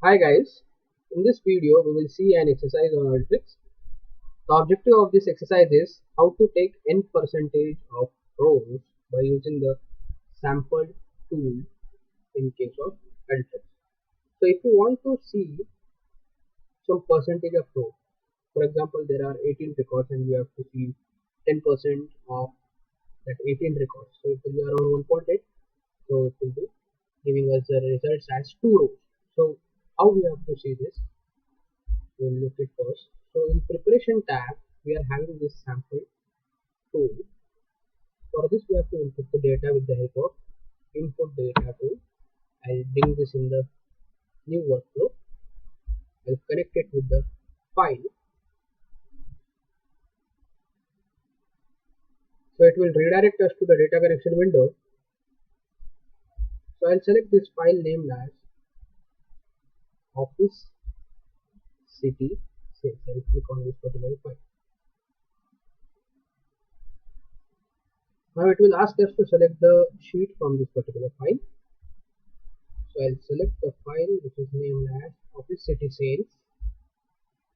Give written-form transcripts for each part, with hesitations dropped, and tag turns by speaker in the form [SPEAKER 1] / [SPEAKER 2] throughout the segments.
[SPEAKER 1] Hi guys, in this video we will see an exercise on Alteryx. The objective of this exercise is how to take n percentage of rows by using the sample tool in case of Alteryx. So if you want to see some percentage of row, for example there are 18 records and we have to see 10% of that 18 records. So it will be around 1.8. So it will be giving us the results as 2 rows. So how we have to see this? We'll look at first. So in preparation tab, we are having this sample tool. For this, we have to input the data with the help of input data tool. I'll bring this in the new workflow. I'll connect it with the file. So it will redirect us to the data connection window. So I'll select this file named as office city sales. I'll click on this particular file. Now it will ask us to select the sheet from this particular file. So I'll select the file which is named as Office City Sales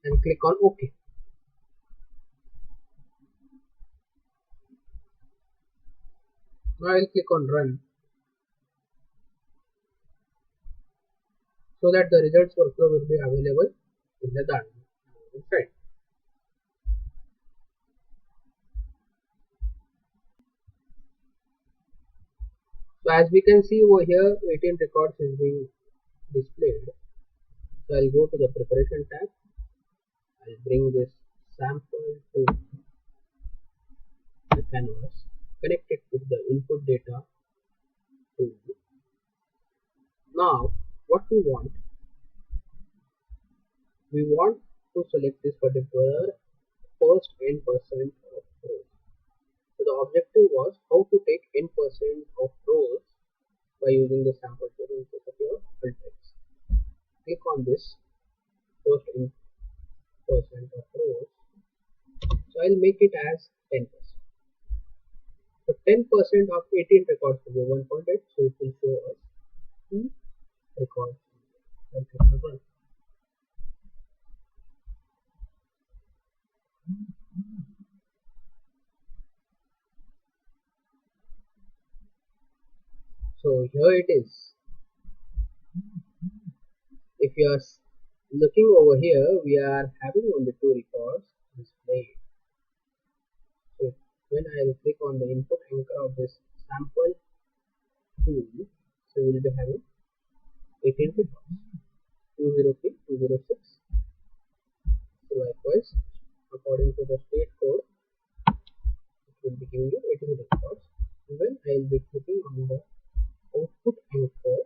[SPEAKER 1] and click on OK. Now I'll click on Run so that the results workflow will be available in the side. So as we can see over here, 18 records is being displayed. So I'll go to the preparation tab. I'll bring this sample to the canvas, connect it with the input data tool. Now what we want to select this particular first n% of rows. So the objective was how to take n% of rows by using the sample tool in case of your Alteryx. Click on this first n% of rows. So I'll make it as 10%. So 10% of 18 records will be 1.8. So it will show us 2 records. So here it is. If you are looking over here, we are having only 2 records displayed. So when I will click on the input anchor of this sample tool, so we will be having 18 records, 203, 206. So likewise, according to the state code, it will be giving you 18 records. When I will be clicking on the output anchor,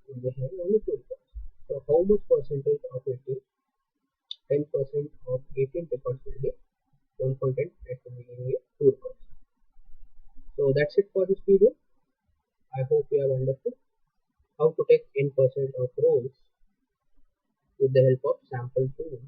[SPEAKER 1] we will be having only 2 records. So how much percentage of 18? 10% of 18 records will be 1.8. That will be giving you 2 records. So that's it for this video. I hope you have understood how to take n% of rows with the help of sample tools.